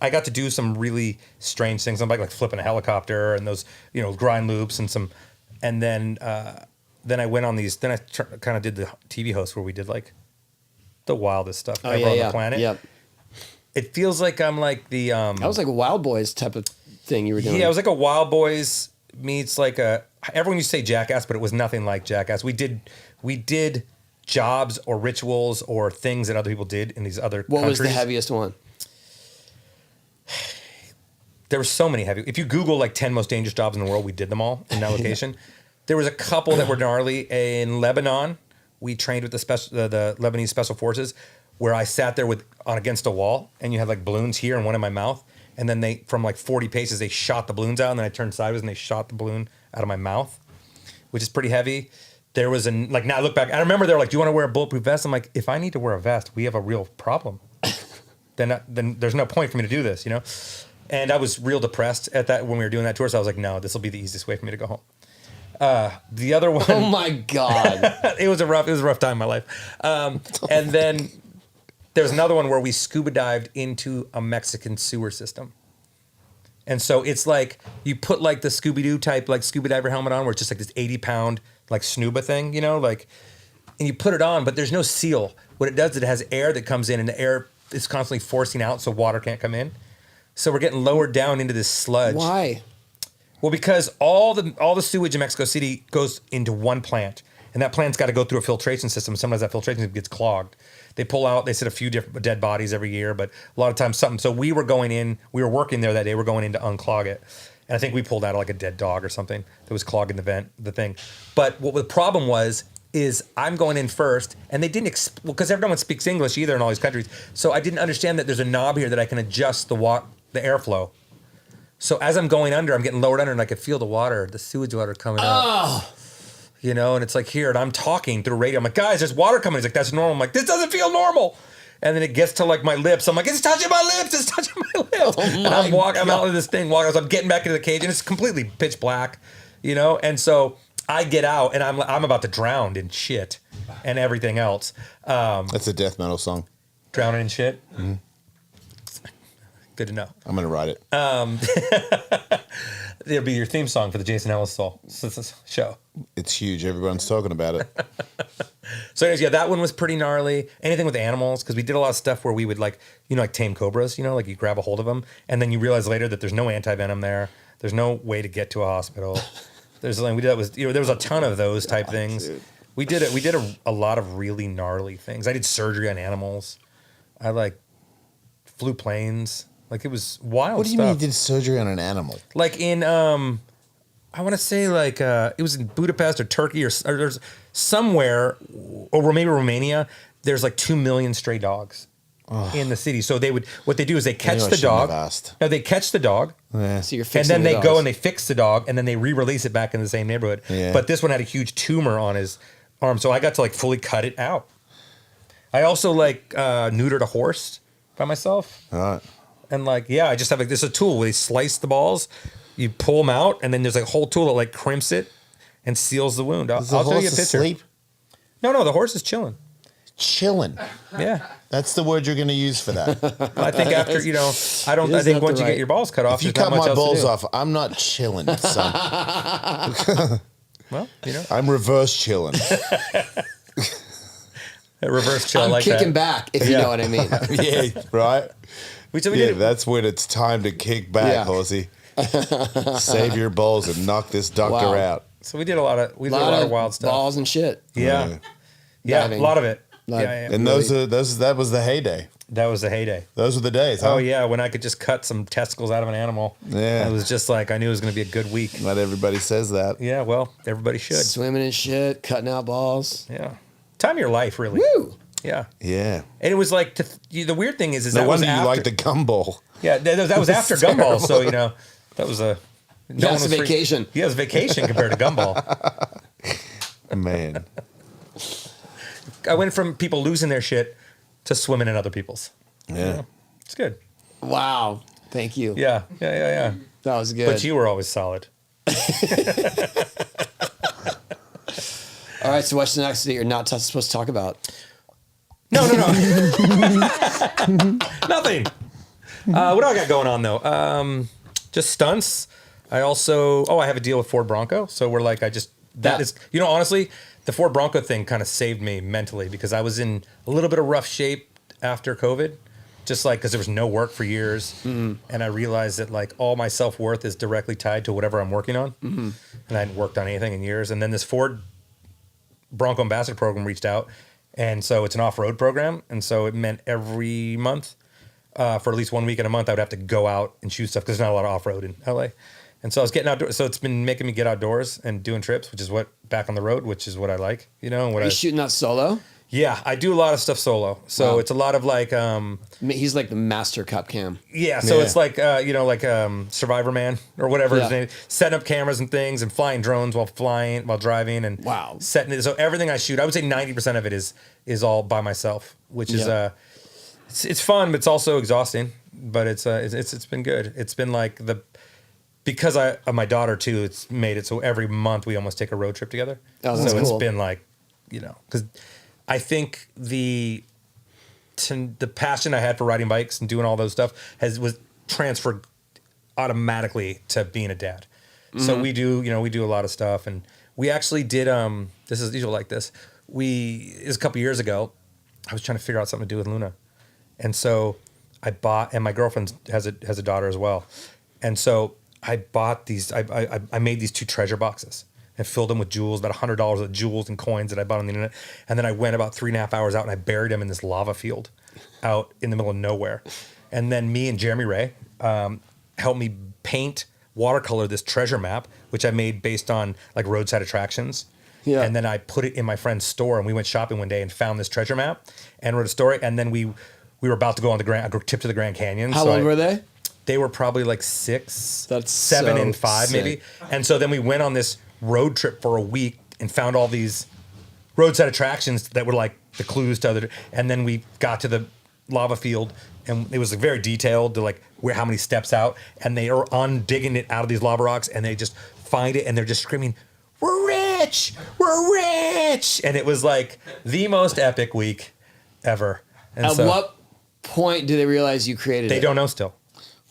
I got to do some really strange things. I'm like flipping a helicopter and those, grind loops and then I went on these. Then I kind of did the TV host where we did like the wildest stuff ever on the planet. Yep. It feels like I'm like the. That was like a Wild Boys type of thing you were doing. Yeah, it was like a Wild Boys meets like a. Everyone used to say Jackass, but it was nothing like Jackass. We did jobs or rituals or things that other people did in these other countries. What was the heaviest one? There were so many heavy. If you Google like 10 most dangerous jobs in the world, we did them all in that location. There was a couple that were gnarly. In Lebanon, we trained with the Lebanese Special Forces, where I sat there against a wall, and you had like balloons here and one in my mouth, and then they, from like 40 paces, they shot the balloons out, and then I turned sideways and they shot the balloon out of my mouth, which is pretty heavy. There was now I look back, I remember they were like, "Do you want to wear a bulletproof vest?" I'm like, if I need to wear a vest, we have a real problem. then there's no point for me to do this, And I was real depressed at that when we were doing that tour, so I was like, no, this will be the easiest way for me to go home. The other one, oh my God, it was a rough time in my life. And then there's another one where we scuba dived into a Mexican sewer system. And so it's like you put like the Scooby-Doo type like scuba diver helmet on, where it's just like this 80-pound like snuba thing, and you put it on, but there's no seal. What it does is it has air that comes in, and the air is constantly forcing out, so water can't come in. So we're getting lowered down into this sludge. Why? Well, because all the sewage in Mexico City goes into one plant, and that plant's got to go through a filtration system. Sometimes that filtration system gets clogged. They pull out, they set a few different dead bodies every year, but a lot of times something. So we were working there that day. We're going in to unclog it. And I think we pulled out like a dead dog or something that was clogging the thing. But what the problem is I'm going in first, and they didn't, because everyone speaks English either in all these countries. So I didn't understand that there's a knob here that I can adjust the airflow. So as I'm going under, I'm getting lowered under, and I could feel the sewage water coming out. And it's like here, and I'm talking through radio. I'm like, guys, there's water coming. He's like, that's normal. I'm like, this doesn't feel normal. And then it gets to like my lips. I'm like, it's touching my lips. And I'm out of this thing, walking. I'm getting back into the cage, and it's completely pitch black, And so I get out, and I'm about to drown in shit and everything else. That's a death metal song. Drowning in shit. Mm-hmm. Good to know. I'm gonna write it. It'll be your theme song for the Jason Ellis show. It's huge. Everyone's talking about it. So anyways, yeah, that one was pretty gnarly. Anything with animals, because we did a lot of stuff where we would like tame cobras, like you grab a hold of them, and then you realize later that there's no anti-venom there. There's no way to get to a hospital. There was a ton of those type things. Dude. We did a lot of really gnarly things. I did surgery on animals. I flew planes. It was wild. What do you mean you did surgery on an animal? Like in, I want to say it was in Budapest or Turkey or there's somewhere, or maybe Romania. There's like 2 million stray dogs in the city. So what they do is they catch the dog. No, they catch the dog. Yeah. So you're and fixing then they dogs. go and they fix the dog, and then they re-release it back in the same neighborhood. Yeah. But this one had a huge tumor on his arm, so I got to fully cut it out. I also neutered a horse by myself. All right. And I just have there's a tool where they slice the balls, you pull them out, and then there's a whole tool that crimps it and seals the wound. I'll show you a picture. Asleep? No, the horse is chilling. Chilling. Yeah. That's the word you're going to use for that. I think after, I think once you get your balls cut off, if you cut my balls off, I'm not chilling, son. Well, I'm reverse chilling. Reverse chill I'm kicking back, if you know what I mean. Yeah, right? Yeah, that's when it's time to kick back, horsey. Save your balls and knock this doctor out. So we did a lot of wild stuff. Balls and shit. Yeah. Yeah, a lot of it. Yeah. And that was the heyday. That was the heyday. Those were the days, huh? Oh, yeah, when I could just cut some testicles out of an animal. Yeah. It was just I knew it was going to be a good week. Not everybody says that. Yeah, well, everybody should. Swimming and shit, cutting out balls. Yeah. Time of your life, really. Woo! Yeah. Yeah. And it was the weird thing is no that wonder was after, you like the gumball. Yeah, that was after Gumball, so that was a That's a vacation. Yeah, it was a vacation compared to Gumball. Man. I went from people losing their shit to swimming in other people's. Yeah. It's good. Wow. Thank you. Yeah. That was good. But you were always solid. All right, so what's the next that you're not supposed to talk about? No. Nothing. What do I got going on though? Just stunts. I also I have a deal with Ford Bronco, so we're like honestly, the Ford Bronco thing kind of saved me mentally because I was in a little bit of rough shape after COVID, just like because there was no work for years, and I realized that like all my self-worth is directly tied to whatever I'm working on, and I hadn't worked on anything in years. And then this Ford Bronco Ambassador program reached out, and so it's an off-road program, and so it meant every month for at least 1 week in a month I would have to go out and shoot stuff because there's not a lot of off-road in LA. And so I was getting outdoors. So it's been making me get outdoors and doing trips, which is back on the road, which is what I like, Are you shooting that solo? Yeah, I do a lot of stuff solo. So it's a lot of like, he's like the master cop cam. yeah. So it's like, Survivor Man or whatever his name, setting up cameras and things and flying drones while driving and setting it. So everything I shoot, I would say 90% of it is all by myself, which is, it's fun, but it's also exhausting, but it's been good. It's been like because of my daughter too, it's made it so every month we almost take a road trip together. Oh, that's so cool. it's been like, because I think the passion I had for riding bikes and doing all those stuff was transferred automatically to being a dad. So we do a lot of stuff, and we actually did. This is usually like this. It was a couple years ago. I was trying to figure out something to do with Luna, and so I bought. And my girlfriend has a daughter as well, and so I bought these. I made these 2 treasure boxes and filled them with jewels, about $100 of jewels and coins that I bought on the internet. And then I went about 3.5 hours out and I buried them in this lava field out in the middle of nowhere. And then me and Jeremy Ray helped me paint watercolor this treasure map, which I made based on like roadside attractions. Yeah. And then I put it in my friend's store, and we went shopping one day and found this treasure map and wrote a story. And then we were about to go on the tip to the Grand Canyon. How old were they? They were probably like 6, That's 7, so and 5 sick. maybe. And so then we went on this road trip for a week and found all these roadside attractions that were like the clues to other. And then we got to the lava field, and it was like very detailed to like how many steps out. And they are digging it out of these lava rocks, and they just find it, and they're just screaming, "We're rich! We're rich!" And it was like the most epic week ever. And At what point do they realize you created it? They don't know still.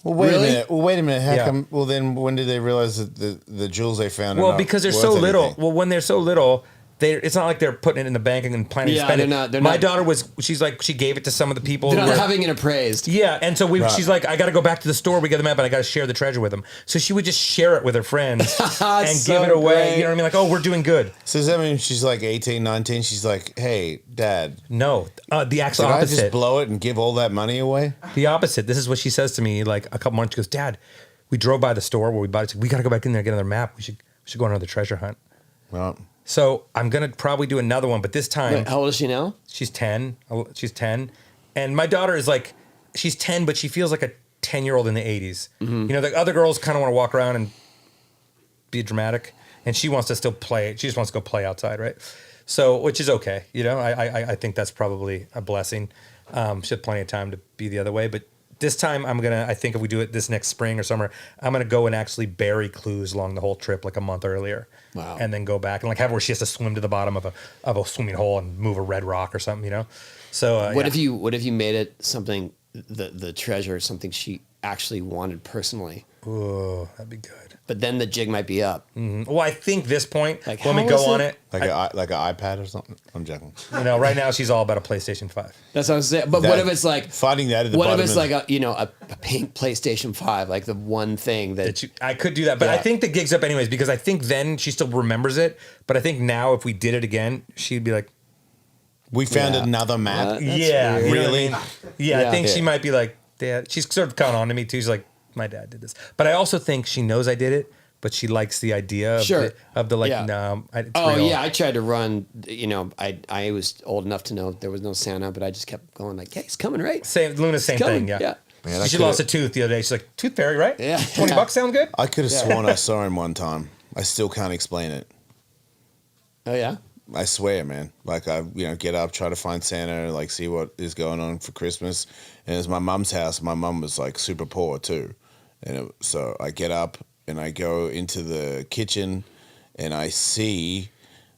Well, wait Really? a minute. Well, wait a minute. How Yeah. come? Well, then when did they realize that the jewels they found? Well, are not because they're worth so little. anything? Well, when they're so little, it's not like they're putting it in the bank and planning to Yeah, spend they're it. not- they're My not- daughter she's like, she gave it to some of the people. They're who not were- having it appraised. yeah, and so Right. she's like, I got to go back to the store. We get the map, and I got to share the treasure with them. So she would just share it with her friends and So give it away. great. You know what I mean? Like, oh, we're doing good. So does that mean she's like 18, 19? She's like, hey, Dad, No, the actual did I just opposite. blow it and give all that money away? The opposite. This is what she says to me like a couple months. She goes, Dad, we drove by the store where we bought it. She said, we got to go back in there and get another map. We should go on another treasure hunt. Well, So I'm gonna probably do another one, but this time Wait, how old is she now? she's 10. She's 10, and my daughter is like, she's 10, but she feels like a 10-year-old in the 80s. You know, the other girls kind of want to walk around and be dramatic, and she wants to still play. She just wants to go play outside, right? So, which is okay. You know, I think that's probably a blessing. She had plenty of time to be the other way, but this time I think if we do it this next spring or summer, I'm gonna go and actually bury clues along the whole trip like a month earlier. Wow. And then go back and like have where she has to swim to the bottom of a swimming hole and move a red rock or something, you know? So What if you made it something, the treasure, something she actually wanted personally? Oh, that'd be good. But then the jig might be up. Well, I think this point, Like, when we how go is on it? it, like an iPad or something? I'm joking. you know, right now she's all about a PlayStation 5. That's what I was saying. But That- what if it's like finding that at the what if bottom it's of- like a pink PlayStation 5, like the one thing that I could do that, but I Yeah. think the gig's up anyways because I think then she still remembers it. But I think now if we did it again, she'd be like, We found Yeah. another map. That's yeah, weird. you know what I Really? mean? Yeah, I Yeah. think she Yeah. might be like, Dad. She's sort of caught on to me too. She's like, my dad did this, but I also think she knows I did it, but she likes the idea of Sure. the like, Yeah. no, it's Oh real. yeah, I tried to run. I was old enough to know there was no Santa, but I just kept going like, "Yeah, he's coming, right?" Same Luna's same coming, thing. Yeah. yeah. Man, I she could've- lost a tooth the other day. She's like, tooth fairy, right? Yeah. $20 sound good? I could have sworn I saw him one time. I still can't explain it. Oh yeah. I swear, man. Like I, get up, try to find Santa, like see what is going on for Christmas. And it's my mum's house. My mum was like super poor too, and so I get up and I go into the kitchen, and I see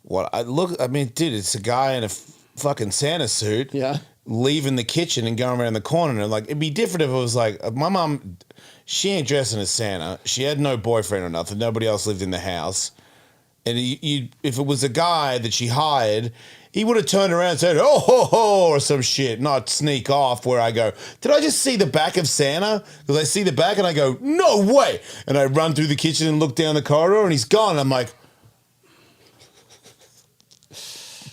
what I look. I mean, dude, it's a guy in a fucking Santa suit. Yeah. leaving the kitchen and going around the corner. And like, it'd be different if it was like, my mom, she ain't dressing as Santa. She had no boyfriend or nothing. Nobody else lived in the house. And if it was a guy that she hired, he would have turned around and said, "Oh, ho, ho," or some shit, not sneak off where I go, "Did I just see the back of Santa?" Because I see the back and I go, "No way." And I run through the kitchen and look down the corridor and he's gone. I'm like,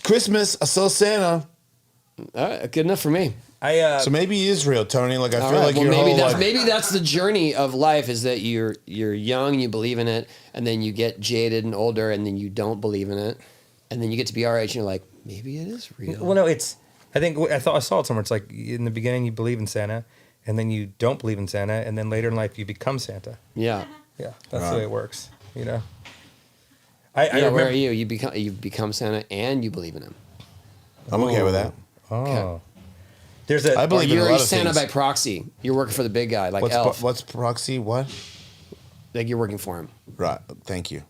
Christmas, I saw Santa. All right, good enough for me. So maybe he is real, Tony. Like, I feel Right, like well, your maybe whole that's like, maybe that's the journey of life, is that you're young, you believe in it, and then you get jaded and older, and then you don't believe in it, and then you get to be our age, and you're like, maybe it is real. Well, no, it's. I saw it somewhere. It's like in the beginning you believe in Santa, and then you don't believe in Santa, and then later in life you become Santa. Yeah. Yeah, that's Right. the way it works. You know. Yeah, remember, where are you? You become Santa and you believe in him. I'm okay with that. Oh. Okay. There's a. I believe in a You're lot of Santa things. by proxy. You're working for the big guy, like Elf. What's proxy? What? Like you're working for him. Right. Thank you.